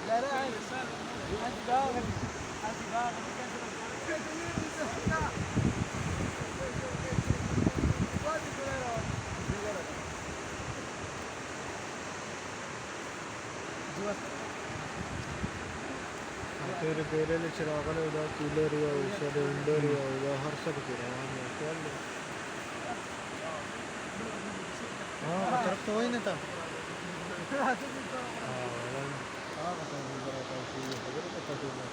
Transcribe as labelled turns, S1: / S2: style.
S1: لا لا عادي عادي باغر عادي باغر
S2: तेरे तेरे लिए चिराग ने उधर कूलर या उधर इंडोर या उधर हर सब गिरा है क्या हाँ तरफ तो वही नहीं था हाँ बताइए जरा कैसी है खबर पता चला